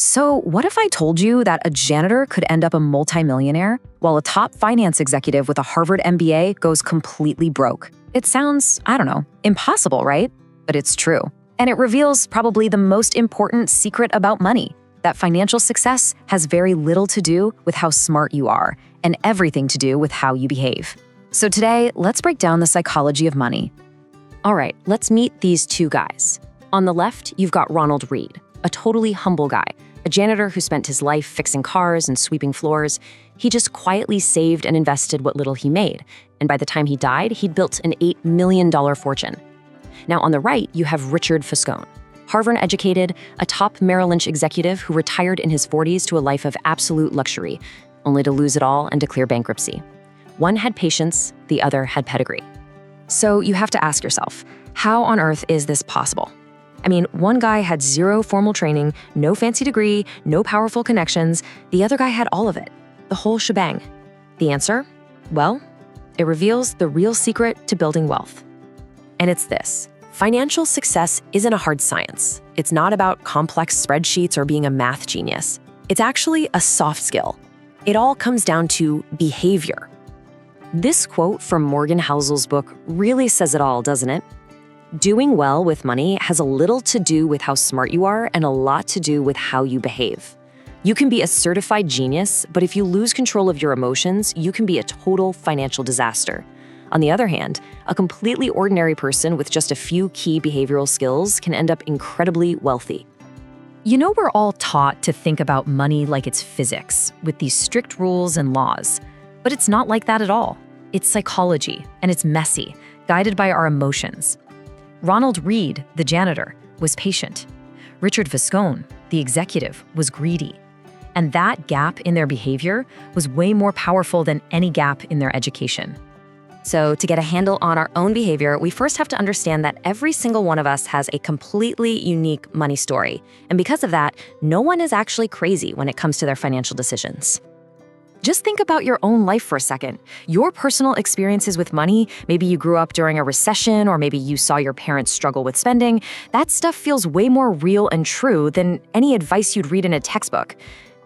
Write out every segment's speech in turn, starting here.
So, what if I told you that a janitor could end up a multimillionaire while a top finance executive with a Harvard MBA goes completely broke? It sounds, I don't know, impossible, right? But it's true. And it reveals probably the most important secret about money, that financial success has very little to do with how smart you are and everything to do with how you behave. So today, let's break down the psychology of money. All right, let's meet these two guys. On the left, you've got Ronald Reed, a totally humble guy, a janitor who spent his life fixing cars and sweeping floors. He just quietly saved and invested what little he made, and by the time he died, he'd built an $8 million fortune. Now on the right, you have Richard Foscone, Harvard-educated, a top Merrill Lynch executive who retired in his 40s to a life of absolute luxury, only to lose it all and declare bankruptcy. One had patience, the other had pedigree. So you have to ask yourself, how on earth is this possible? I mean, one guy had zero formal training, no fancy degree, no powerful connections. The other guy had all of it, the whole shebang. The answer? Well, it reveals the real secret to building wealth. And it's this: financial success isn't a hard science. It's not about complex spreadsheets or being a math genius. It's actually a soft skill. It all comes down to behavior. This quote from Morgan Housel's book really says it all, doesn't it? Doing well with money has a little to do with how smart you are and a lot to do with how you behave. You can be a certified genius, but if you lose control of your emotions, you can be a total financial disaster. On the other hand, a completely ordinary person with just a few key behavioral skills can end up incredibly wealthy. You know, we're all taught to think about money like it's physics, with these strict rules and laws. But it's not like that at all. It's psychology, and it's messy, guided by our emotions. Ronald Reed, the janitor, was patient. Richard Foscone, the executive, was greedy. And that gap in their behavior was way more powerful than any gap in their education. So to get a handle on our own behavior, we first have to understand that every single one of us has a completely unique money story. And because of that, no one is actually crazy when it comes to their financial decisions. Just think about your own life for a second. Your personal experiences with money, maybe you grew up during a recession, or maybe you saw your parents struggle with spending, that stuff feels way more real and true than any advice you'd read in a textbook.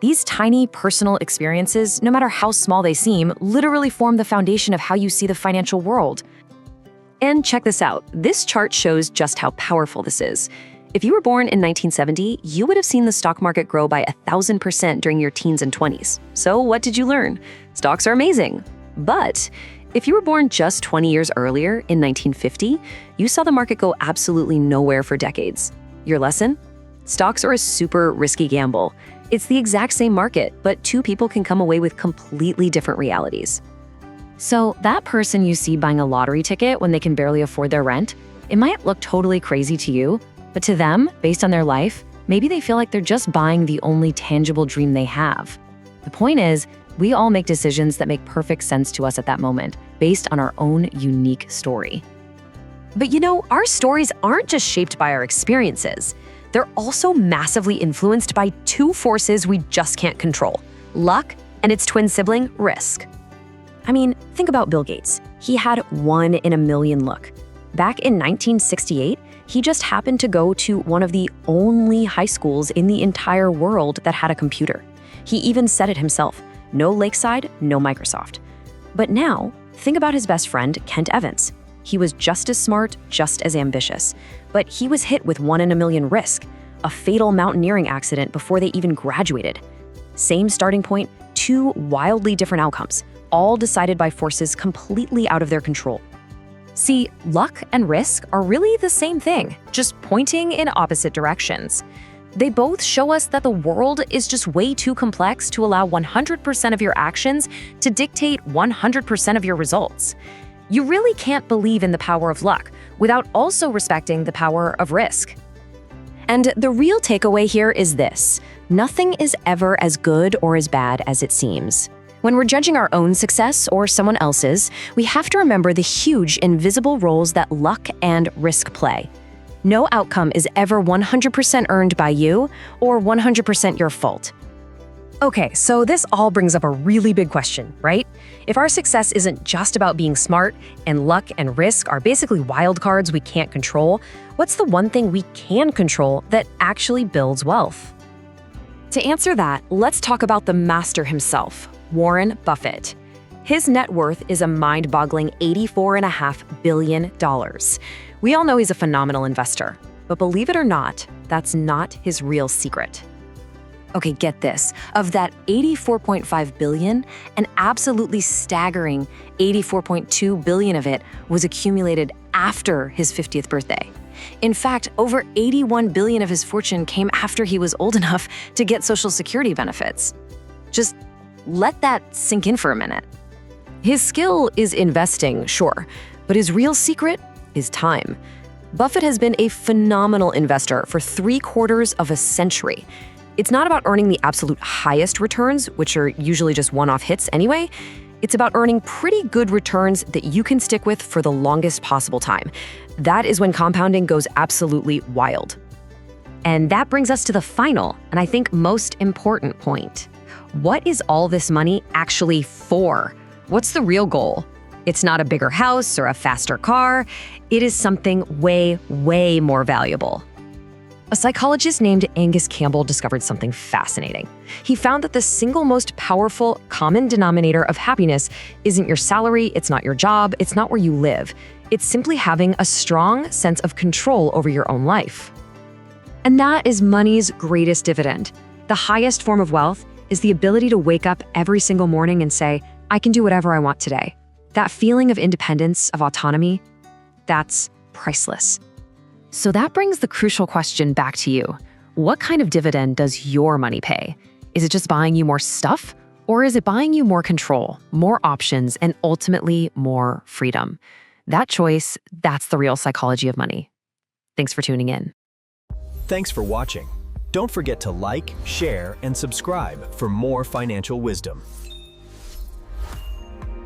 These tiny personal experiences, no matter how small they seem, literally form the foundation of how you see the financial world. And check this out. This chart shows just how powerful this is. If you were born in 1970, you would have seen the stock market grow by 1,000% during your teens and 20s. So what did you learn? Stocks are amazing. But if you were born just 20 years earlier, in 1950, you saw the market go absolutely nowhere for decades. Your lesson? Stocks are a super risky gamble. It's the exact same market, but two people can come away with completely different realities. So that person you see buying a lottery ticket when they can barely afford their rent, it might look totally crazy to you, but to them, based on their life, maybe they feel like they're just buying the only tangible dream they have. The point is, we all make decisions that make perfect sense to us at that moment, based on our own unique story. But you know, our stories aren't just shaped by our experiences. They're also massively influenced by two forces we just can't control: luck and its twin sibling, risk. I mean, think about Bill Gates. He had 1 in a million luck. Back in 1968, he just happened to go to one of the only high schools in the entire world that had a computer. He even said it himself: no Lakeside, no Microsoft. But now, think about his best friend, Kent Evans. He was just as smart, just as ambitious, but he was hit with 1 in a million risk, a fatal mountaineering accident before they even graduated. Same starting point, two wildly different outcomes, all decided by forces completely out of their control. See, luck and risk are really the same thing, just pointing in opposite directions. They both show us that the world is just way too complex to allow 100% of your actions to dictate 100% of your results. You really can't believe in the power of luck without also respecting the power of risk. And the real takeaway here is this: nothing is ever as good or as bad as it seems. When we're judging our own success or someone else's, we have to remember the huge invisible roles that luck and risk play. No outcome is ever 100% earned by you or 100% your fault. Okay, so this all brings up a really big question, right? If our success isn't just about being smart, and luck and risk are basically wild cards we can't control, what's the one thing we can control that actually builds wealth? To answer that, let's talk about the master himself, Warren Buffett. His net worth is a mind-boggling $84.5 billion. We all know he's a phenomenal investor, but believe it or not, that's not his real secret. Okay, get this. Of that $84.5 billion, an absolutely staggering $84.2 billion of it was accumulated after his 50th birthday. In fact, over $81 billion of his fortune came after he was old enough to get Social Security benefits. Just let that sink in for a minute. His skill is investing, sure, but his real secret is time. Buffett has been a phenomenal investor for 3/4 of a century. It's not about earning the absolute highest returns, which are usually just one-off hits anyway. It's about earning pretty good returns that you can stick with for the longest possible time. That is when compounding goes absolutely wild. And that brings us to the final, and I think most important point. What is all this money actually for? What's the real goal? It's not a bigger house or a faster car. It is something way, way more valuable. A psychologist named Angus Campbell discovered something fascinating. He found that the single most powerful common denominator of happiness isn't your salary, it's not your job, it's not where you live. It's simply having a strong sense of control over your own life. And that is money's greatest dividend. The highest form of wealth is the ability to wake up every single morning and say, I can do whatever I want today. That feeling of independence, of autonomy, that's priceless. So that brings the crucial question back to you. What kind of dividend does your money pay? Is it just buying you more stuff? Or is it buying you more control, more options, and ultimately more freedom? That choice, that's the real psychology of money. Thanks for tuning in. Thanks for watching. Don't forget to like, share, and subscribe for more financial wisdom.